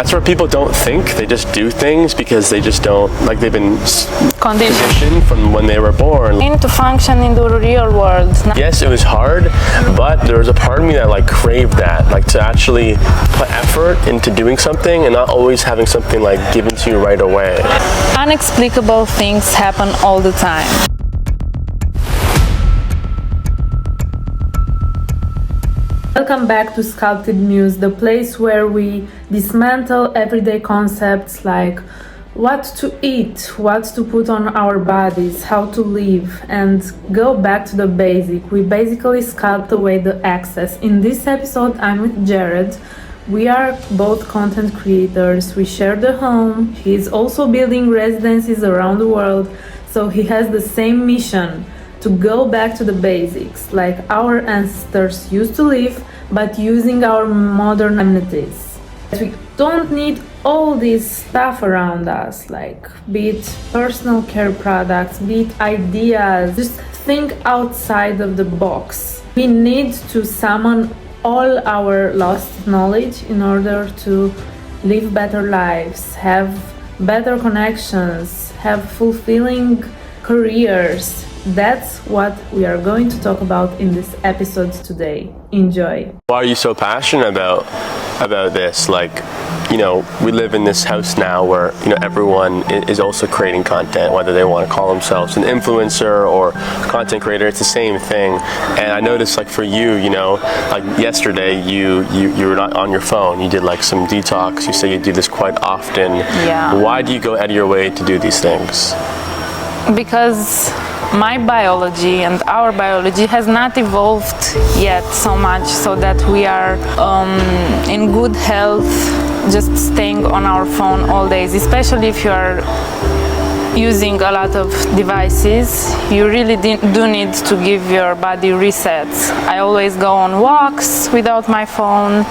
That's where people don't think, they just do things because they just don't, like they've been conditioned from when they were born. To function in the real world. Yes, it was hard, but there was a part of me that like craved that, like to actually put effort into doing something and not always having something like given to you right away. Inexplicable things happen all the time. Welcome back to Sculpted Muse, the place where we dismantle everyday concepts like what to eat, what to put on our bodies, how to live, and go back to the basic. We basically sculpt away the excess. In this episode, I'm with Jared. We are both content creators. We share the home. He's also building residencies around the world, so he has the same mission to go back to the basics, like our ancestors used to live, but using our modern amenities. We don't need all this stuff around us, like be it personal care products, be it ideas. Just think outside of the box. We need to summon all our lost knowledge in order to live better lives, have better connections, have fulfilling careers. That's what we are going to talk about in this episode today. Enjoy. Why are you so passionate about this? Like, you know, we live in this house now where, you know, everyone is also creating content, whether they want to call themselves an influencer or content creator. It's the same thing. And I noticed, like, for you, you know, like yesterday you were not on your phone. You did like some detox. You say you do this quite often. Yeah. Why do you go out of your way to do these things? Because my biology and our biology has not evolved yet so much so that we are in good health just staying on our phone all days, especially if you are using a lot of devices. You really do need to give your body resets. I always go on walks without my phone,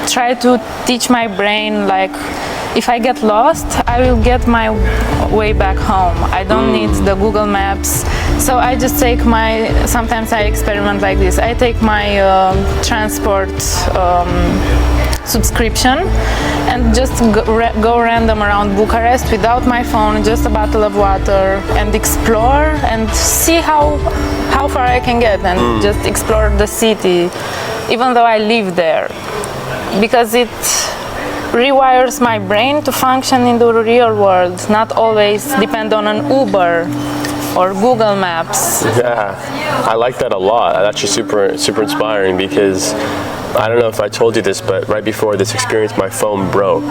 try to teach my brain, like, if I get lost, I will get my way back home. I don't need the Google Maps. So I just take sometimes I experiment like this. I take my transport subscription and just go random around Bucharest without my phone, just a bottle of water, and explore and see how far I can get and just explore the city, even though I live there, because it rewires my brain to function in the real world, not always depend on an Uber or Google Maps. Yeah, I like that a lot. That's actually super inspiring, because I don't know if I told you this, but right before this experience, my phone broke.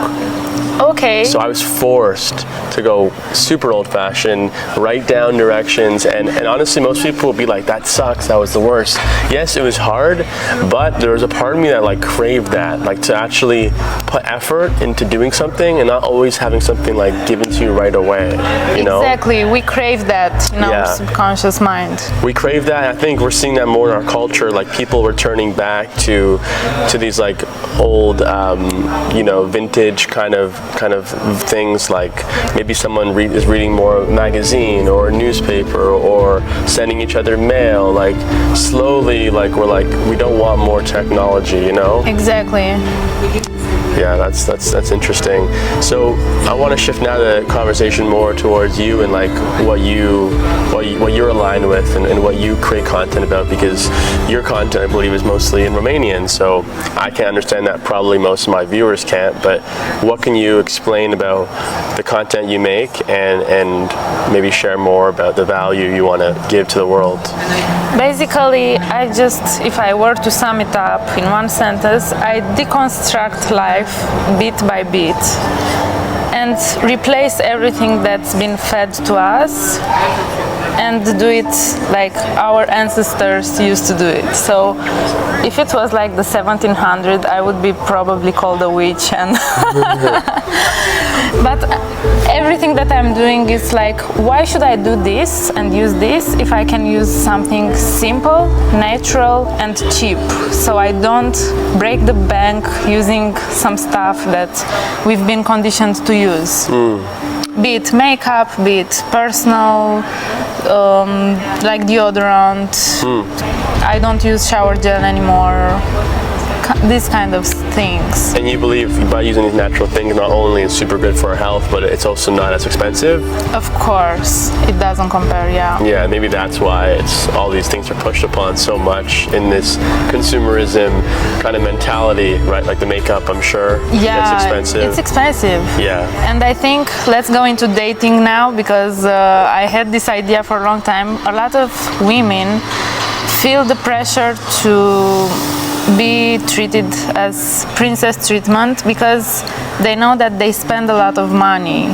Okay. So I was forced to go super old-fashioned, write down directions, and honestly, most people will be like, that sucks, that was the worst. Yes, it was hard, but there was a part of me that like craved that, like to actually put effort into doing something and not always having something like given to you right away, you know? Exactly, we crave that in our subconscious mind. We crave that. I think we're seeing that more in our culture, like people returning back to these like old, you know, vintage kind of things, like maybe someone is reading more magazine or a newspaper or sending each other mail, like slowly, like we're like, we don't want more technology, you know? Exactly. Yeah, that's interesting. So I want to shift now the conversation more towards you and like what you're aligned with and what you create content about, because your content, I believe, is mostly in Romanian, so I can't understand that. Probably most of my viewers can't, but what can you explain about the content you make and maybe share more about the value you want to give to the world? Basically, if I were to sum it up in one sentence, I deconstruct life bit by bit and replace everything that's been fed to us and do it like our ancestors used to do it. So if it was like the 1700s, I would be probably called a witch, and but everything that I'm doing is like, why should I do this and use this if I can use something simple, natural, and cheap, so I don't break the bank using some stuff that we've been conditioned to use. Be it makeup, be it personal, like deodorant. I don't use shower gel anymore these kind of things. And you believe by using these natural things, not only it's super good for our health, but it's also not as expensive? Of course, it doesn't compare, yeah. Yeah, maybe that's why it's all these things are pushed upon so much in this consumerism kind of mentality, right? Like the makeup, I'm sure, Yeah, it's expensive. it's expensive. Yeah. And I think let's go into dating now, because I had this idea for a long time. A lot of women feel the pressure to be treated as princess treatment because they know that they spend a lot of money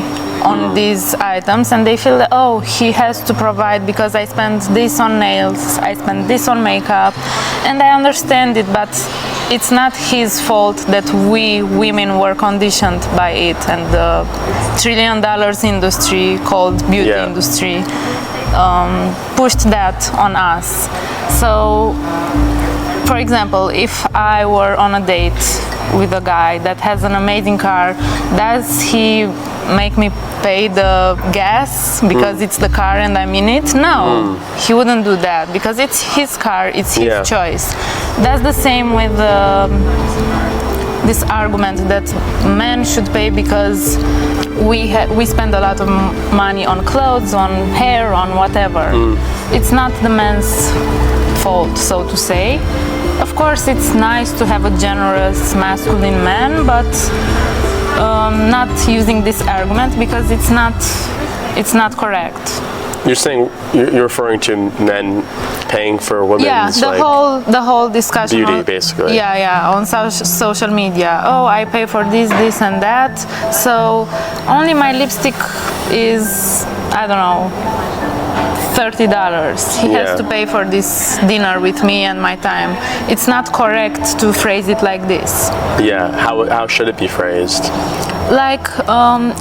on these items, and they feel that, oh, he has to provide because I spend this on nails, I spend this on makeup, and I understand it, but it's not his fault that we women were conditioned by it, and the $1 trillion industry called beauty industry pushed that on us. So, for example, if I were on a date with a guy that has an amazing car, does he make me pay the gas because it's the car and I'm in it? No, he wouldn't do that because it's his car, it's his choice. That's the same with this argument that men should pay because we spend a lot of money on clothes, on hair, on whatever. It's not the man's fault, so to say. Of course, it's nice to have a generous masculine man, but not using this argument because it's not correct. You're saying you're referring to men paying for women's the whole discussion beauty, on, basically. on social media. Oh, I pay for this and that, so only my lipstick is, I don't know, $30. He has to pay for this dinner with me and my time. It's not correct to phrase it like this. Yeah, how should it be phrased? Like,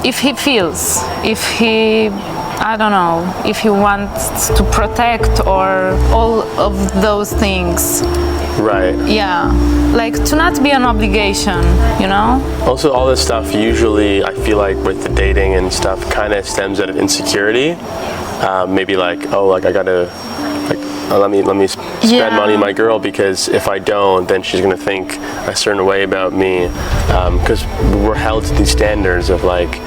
if he feels, if he, I don't know, if he wants to protect or all of those things. Right. Yeah, like to not be an obligation, you know? Also, all this stuff usually, I feel like with the dating and stuff, kind of stems out of insecurity. Maybe like, oh, like I gotta, like, let me spend money on my girl because if I don't, then she's gonna think a certain way about me. Because we're held to these standards of like,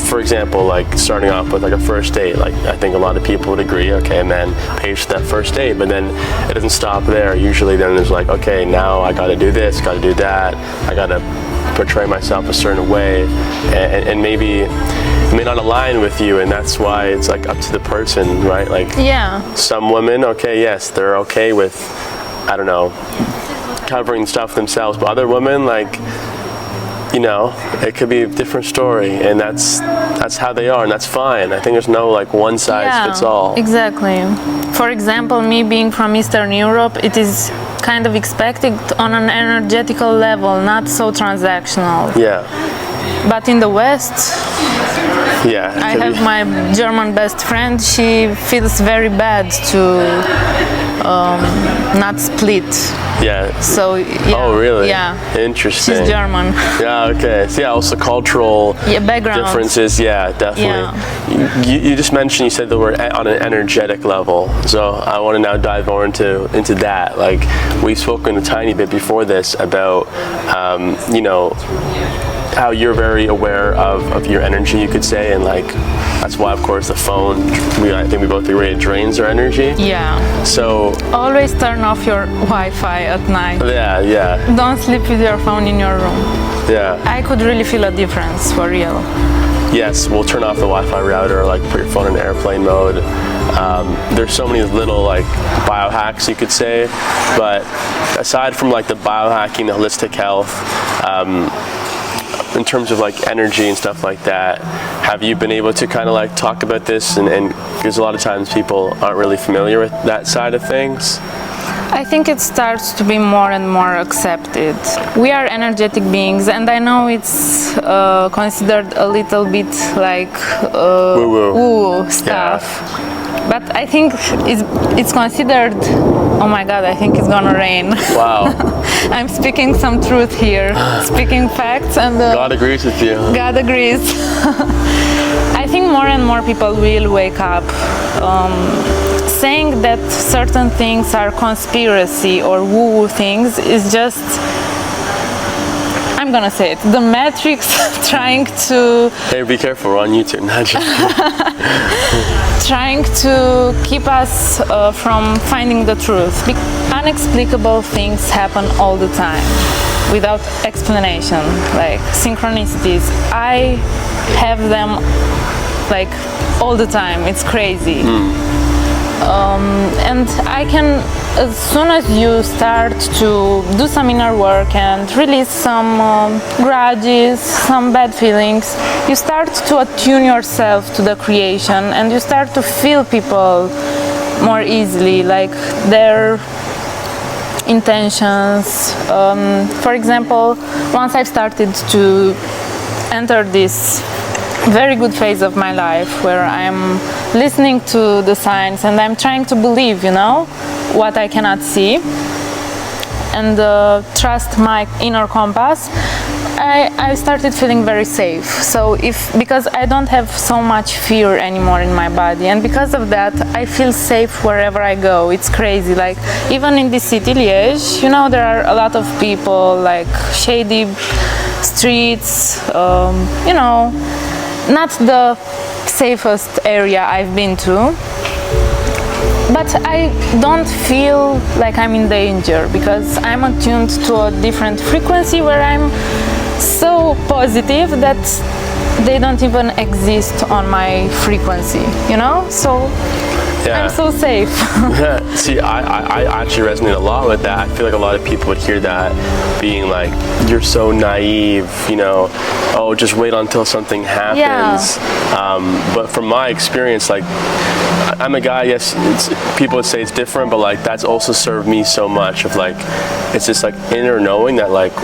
for example, like starting off with like a first date. Like I think a lot of people would agree, okay, a man pays for that first date, but then it doesn't stop there. Usually, then there's like, okay, now I gotta do this, gotta do that. I gotta portray myself a certain way, and maybe it may not align with you, and that's why it's like up to the person, right? Like some women, okay, yes, they're okay with, I don't know, covering stuff themselves, but other women, like, you know, it could be a different story, and that's how they are, and that's fine. I think there's no like one size fits all. Exactly. For example, me being from Eastern Europe, it is kind of expected on an energetical level, not so transactional. Yeah. But in the West, I have my German best friend. She feels very bad to not split. Yeah. So Oh, really? Yeah. Interesting. She's German. Yeah. Okay. So also cultural background differences. Yeah, definitely. Yeah. You just mentioned, you said the word on an energetic level. So I want to now dive more into that. Like we've spoken a tiny bit before this about, you know, how you're very aware of your energy, you could say, and like that's why, of course, the phone, I think we both agree, it drains our energy. Yeah. So always turn off your Wi-Fi at night. Yeah. Don't sleep with your phone in your room. Yeah. I could really feel a difference, for real. Yes, we'll turn off the Wi-Fi router, like put your phone in airplane mode. There's so many little like biohacks, you could say, but aside from like the biohacking, the holistic health, in terms of like energy and stuff like that, have you been able to kind of like talk about this, and because a lot of times people aren't really familiar with that side of things? I think it starts to be more and more accepted. We are energetic beings, and I know it's considered a little bit like woo-woo stuff. Yeah. But I think it's considered, oh my God, I think it's gonna rain. Wow. I'm speaking some truth here, speaking facts, and God agrees with you. God agrees. I think more and more people will wake up. Saying that certain things are conspiracy or woo-woo things is just I'm gonna say it, the matrix trying to Hey, be careful, we're on YouTube. Not just trying to keep us from finding the truth. Unexplicable things happen all the time without explanation, like synchronicities. I have them like all the time. It's crazy. And I can, as soon as you start to do some inner work and release some grudges, some bad feelings, you start to attune yourself to the creation and you start to feel people more easily, like their intentions. For example, once I've started to enter this very good phase of my life where I'm listening to the signs and I'm trying to believe, what I cannot see, and trust my inner compass, I started feeling very safe. So because I don't have so much fear anymore in my body, and because of that I feel safe wherever I go. It's crazy. Like even in this city, Liège, there are a lot of people, like shady streets, not the safest area I've been to, but I don't feel like I'm in danger because I'm attuned to a different frequency where I'm so positive that they don't even exist on my frequency, so Yeah. I'm so safe. See, I actually resonate a lot with that. I feel like a lot of people would hear that being like, you're so naive, oh, just wait until something happens. But from my experience, like, I'm a guy, yes, people would say it's different, but like that's also served me so much of like, it's just like inner knowing that like,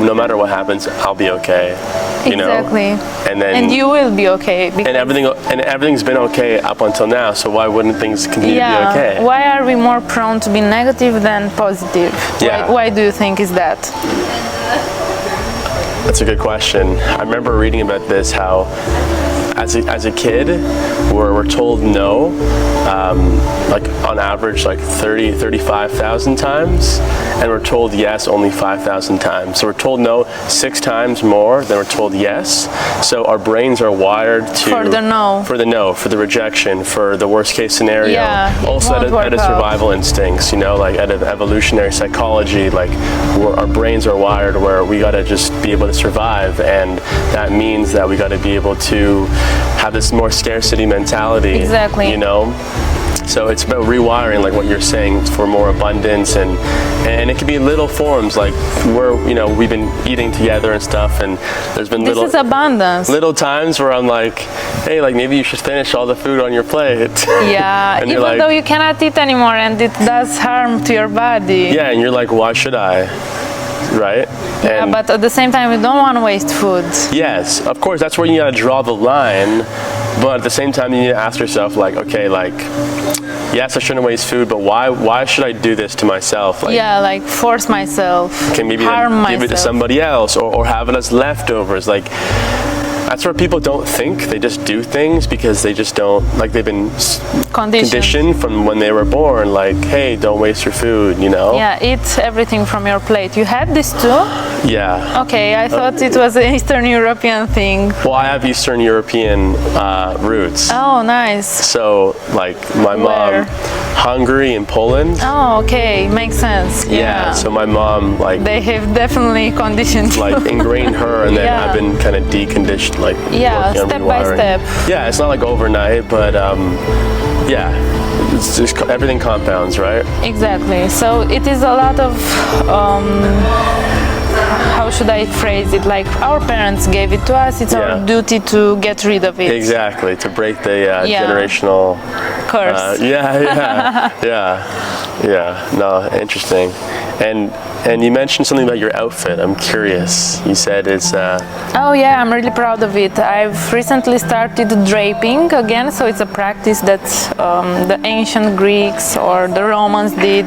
no matter what happens, I'll be okay. Exactly. And you will be okay. And everything's been okay up until now, so why wouldn't things continue to be okay? Why are we more prone to be negative than positive? Yeah. Why do you think is that? That's a good question. I remember reading about this, how as a kid, we're told no, like on average, like 35,000 times, and we're told yes only 5,000 times. So we're told no 6 times more than we're told yes. So our brains are wired to For the no, for the rejection, for the worst case scenario. Yeah, also out of survival instincts, like out of evolutionary psychology, like our brains are wired where we gotta just be able to survive, and that means that we gotta be able to have this more scarcity mentality. Exactly. So it's about rewiring, like what you're saying, for more abundance, and it can be in little forms, like we've been eating together and stuff, and there's been this is abundance. Little times where I'm like, hey, like maybe you should finish all the food on your plate. Yeah, and even though you cannot eat anymore and it does harm to your body. Yeah, and you're like, why should I? Right? Yeah, but at the same time, we don't want to waste food. Yes, of course, that's where you gotta draw the line, but at the same time, you need to ask yourself, like, okay, like, yes, I shouldn't waste food, but why should I do this to myself? Like, force myself, can maybe harm give it to somebody else, or have it as leftovers, like. That's where people don't think, they just do things because they just don't, like they've been conditioned from when they were born, like, hey, don't waste your food, Yeah, eat everything from your plate. You had this too? Yeah. Okay, I thought it was an Eastern European thing. Well, I have Eastern European roots. Oh, nice. So, like, my mom, Hungary and Poland. Oh, okay, makes sense. Yeah, so my mom, like... They have definitely conditioned like, ingrained her, and then I've been kind of deconditioned, like, step by step. Yeah, it's not like overnight, but yeah, it's just everything compounds, right? Exactly. So it is a lot of how should I phrase it? Like, our parents gave it to us. It's our duty to get rid of it. Exactly, to break the generational curse. Yeah. No, interesting. And you mentioned something about your outfit. I'm curious. You said it's... Oh yeah, I'm really proud of it. I've recently started draping again, so it's a practice that the ancient Greeks or the Romans did.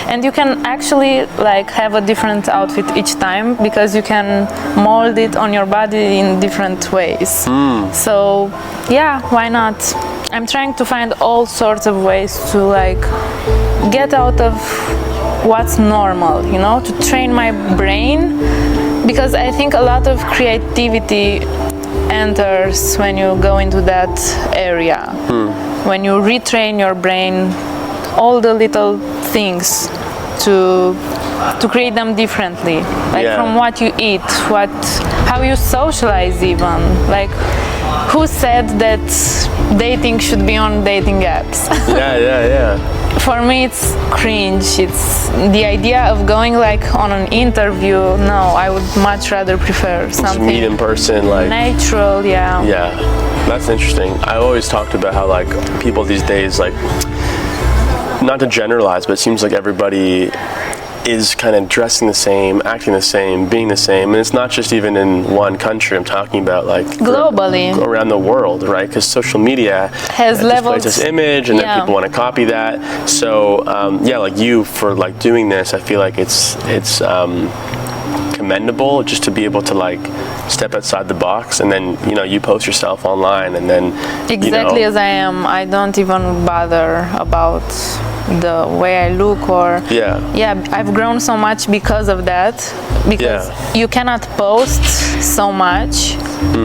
And you can actually like have a different outfit each time because you can mold it on your body in different ways. So yeah, why not? I'm trying to find all sorts of ways to like get out of what's normal, to train my brain, because I think a lot of creativity enters when you go into that area. When you retrain your brain, all the little things to create them differently, like from what you eat, how you socialize even. Like, who said that dating should be on dating apps? Yeah. For me, it's cringe. It's the idea of going like on an interview. No, I would much rather prefer something meet in person, like natural. Yeah. Yeah, that's interesting. I always talked about how like people these days, like, not to generalize, but it seems like everybody is kind of dressing the same, acting the same, being the same, and it's not just even in one country. I'm talking about like globally around the world, right? Because social media has levels, displays this image, and then people want to copy that. So like you, for like doing this, I feel like it's commendable just to be able to like step outside the box, and then you post yourself online, and then exactly as I am. I don't even bother about the way I look, or I've grown so much because of that, because you cannot post so much.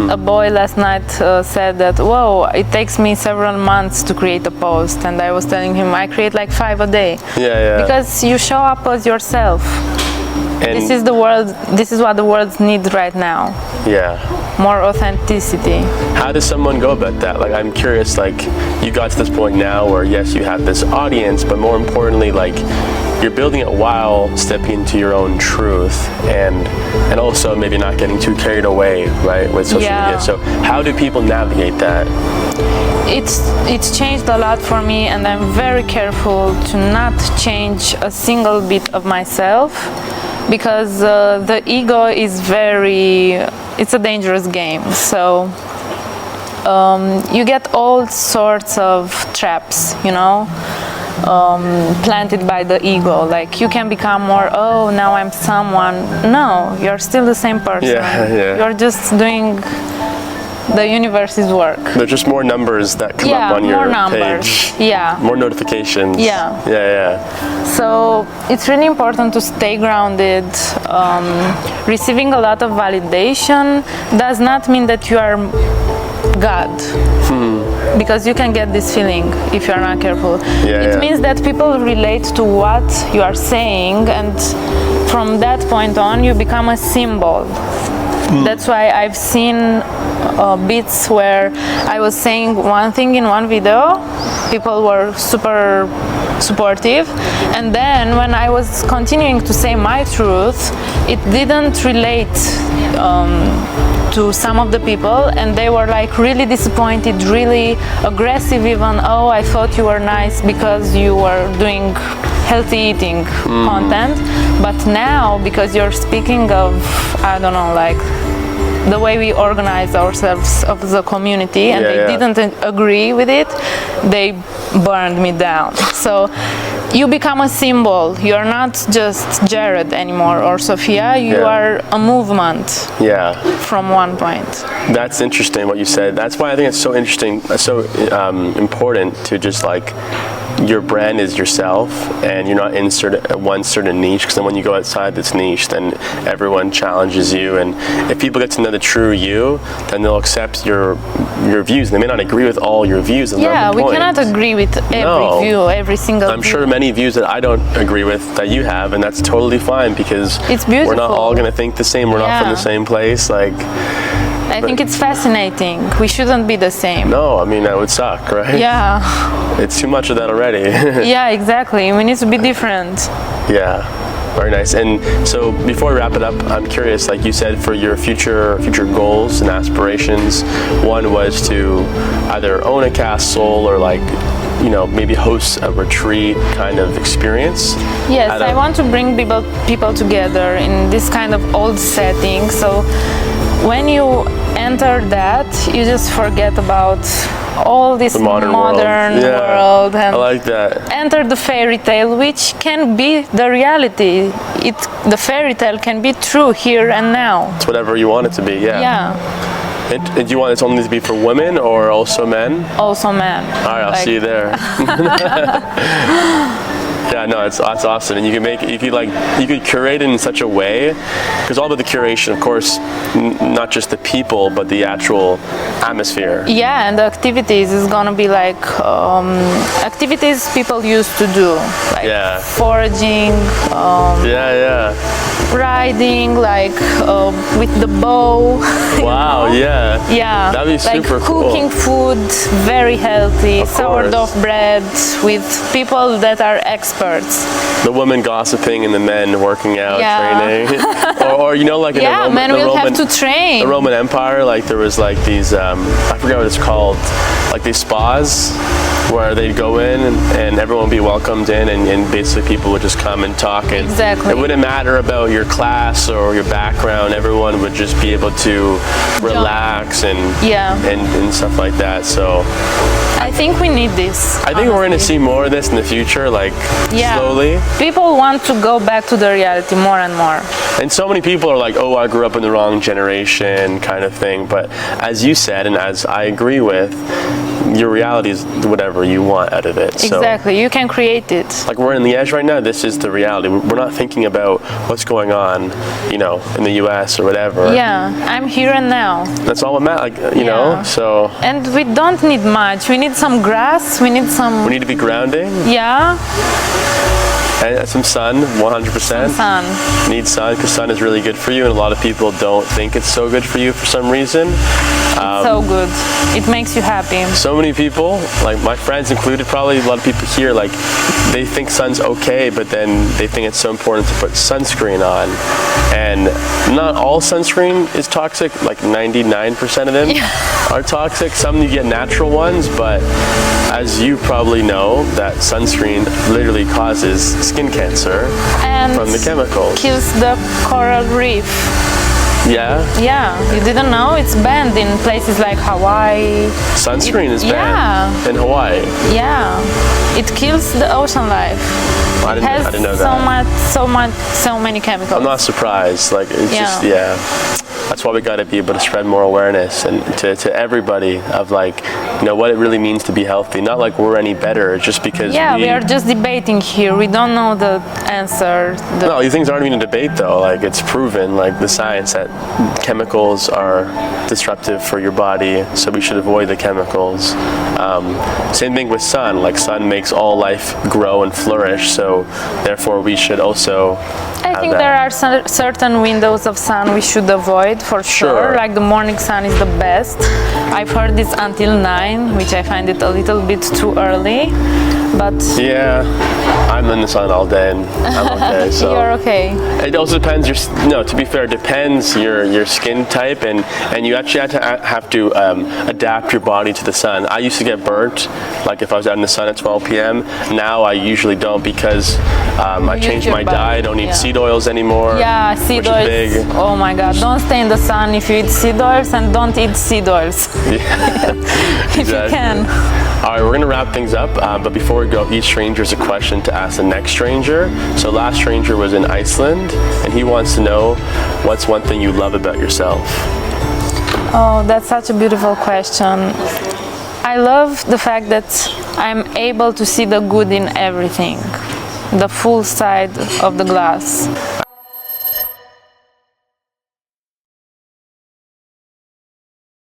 A boy last night said that, whoa, it takes me several months to create a post, and I was telling him I create like 5 a day. Because you show up as yourself. And this is the world. This is what the world needs right now. More authenticity. How does someone go about that? Like, I'm curious, like, you got to this point now where yes, you have this audience, but more importantly, like, you're building it while stepping into your own truth, and also maybe not getting too carried away, right, with social media. So how do people navigate that? It's changed a lot for me, and I'm very careful to not change a single bit of myself, because the ego is it's a dangerous game. So you get all sorts of traps, planted by the ego. Like, you can become more, oh, now I'm someone. No, you're still the same person. You're just doing the universe's work. There's just more numbers that come up on your page. More notifications. So it's really important to stay grounded. Receiving a lot of validation does not mean that you are God. Because you can get this feeling if you are not careful. It means that people relate to what you are saying, and from that point on you become a symbol. That's why I've seen bits where I was saying one thing in one video, people were super supportive, and then when I was continuing to say my truth, it didn't relate to some of the people, and they were like really disappointed, really aggressive even. Oh, I thought you were nice because you were doing healthy eating content, but now because you're speaking of, I don't know, like the way we organize ourselves of the community, and they didn't agree with it, they burned me down. So you become a symbol. You're not just Jared anymore or Sophia, you are a movement from one point. That's interesting what you said. That's why I think it's so interesting, so important to just like, your brand is yourself, and you're not in one certain niche, because then when you go outside this niche, then everyone challenges you, and if people get to know the true you, then they'll accept your views. They may not agree with all your views. We cannot agree with every view, every single I'm sure many views that I don't agree with that you have, and that's totally fine, because it's beautiful. We're not all going to think the same. We're not from the same place. Like, I think it's fascinating. We shouldn't be the same. No, I mean, that would suck, right? It's too much of that already. Exactly. We need to be different. Very nice. And so before we wrap it up, I'm curious, like you said, for your future goals and aspirations, one was to either own a castle or like, maybe host a retreat kind of experience. Yes, I want to bring people together in this kind of old setting. So when you enter that, you just forget about all this modern world, and I like that. Enter the fairy tale, which can be the reality. The fairy tale can be true here and now. It's whatever you want it to be. And do you want it only to be for women or also men? Also men. All right, I'll see you there. Yeah, no, that's awesome, and you could curate it in such a way, because all about the curation, of course, not just the people, but the actual atmosphere. Yeah, and the activities is gonna be like activities people used to do, like Yeah. foraging, Yeah. riding, like with the bow. Wow. Yeah. Yeah, That'd be super like cool. cooking food, very healthy, Of course. sourdough bread with people that are experts. The women gossiping and the men working out, Yeah. training, or you know, like in Yeah, men will have to train. the Roman Empire, like there was like these, I forget what it's called, like these spas where they'd go in and everyone would be welcomed in, and basically people would just come and talk, and Exactly. it wouldn't matter about your class or your background. Everyone would just be able to relax and Yeah. and stuff like that. So I think we need this. I think we're going to honestly. see more of this in the future, like Yeah. slowly. People want to go back to the reality more and more. And so many people are like, oh, I grew up in the wrong generation kind of thing. But as you said, and as I agree with, your reality is whatever you want out of it. So, Exactly, you can create it. like we're in the edge right now, this is the reality. We're not thinking about what's going on, you know, in the US or whatever. Yeah, I'm here and now. That's all it matters, like, you know, Yeah. so And we don't need much. We need some grass, we need some, we need to be grounding yeah, and some sun, 100%. sun. Need sun, because sun is really good for you, and a lot of people don't think it's so good for you for some reason. So good. It makes you happy. So many people, like my friends included, probably a lot of people here, like they think sun's okay, but then they think it's so important to put sunscreen on. And not all sunscreen is toxic, like 99% of them are toxic. Some you get natural ones, but as you probably know, that sunscreen literally causes skin cancer And from the chemicals. kills the coral reef. Yeah, Yeah, you didn't know? It's banned in places like Hawaii. sunscreen is banned Yeah. in Hawaii. Yeah, it kills the ocean life. I Has didn't know that. so many chemicals. I'm not surprised. Like it's just Yeah. That's why we got to be able to spread more awareness and to everybody of like, you know, what it really means to be healthy. Not like we're any better, just because Yeah, we are just debating here. We don't know the answer. No, these things aren't even a debate though. Like it's proven, like the science, that chemicals are disruptive for your body, so we should avoid the chemicals. Same thing with sun. Like sun makes all life grow and flourish, so therefore we should also I think there are certain windows of sun we should avoid for sure. Like the morning sun is the best. I've heard it's until 9, which I find it a little bit too early. But Yeah, I'm in the sun all day and I'm okay. So you're okay. it also depends to be fair, it depends your skin type, and you actually have to adapt your body to the sun. I used to get burnt, like if I was out in the sun at 12 p.m. Now I usually don't, because I changed your my body, diet. I don't eat yeah. seed oils anymore. Yeah, seed which is big. oils. Oh my god, don't stay in the sun if you eat seed oils, and don't eat seed oils if you can. All right, we're gonna wrap things up, but before we go, each stranger has a question to ask the next stranger. So last stranger was in Iceland, and he wants to know, what's one thing you love about yourself? Oh, that's such a beautiful question. I love the fact that I'm able to see the good in everything, the full side of the glass.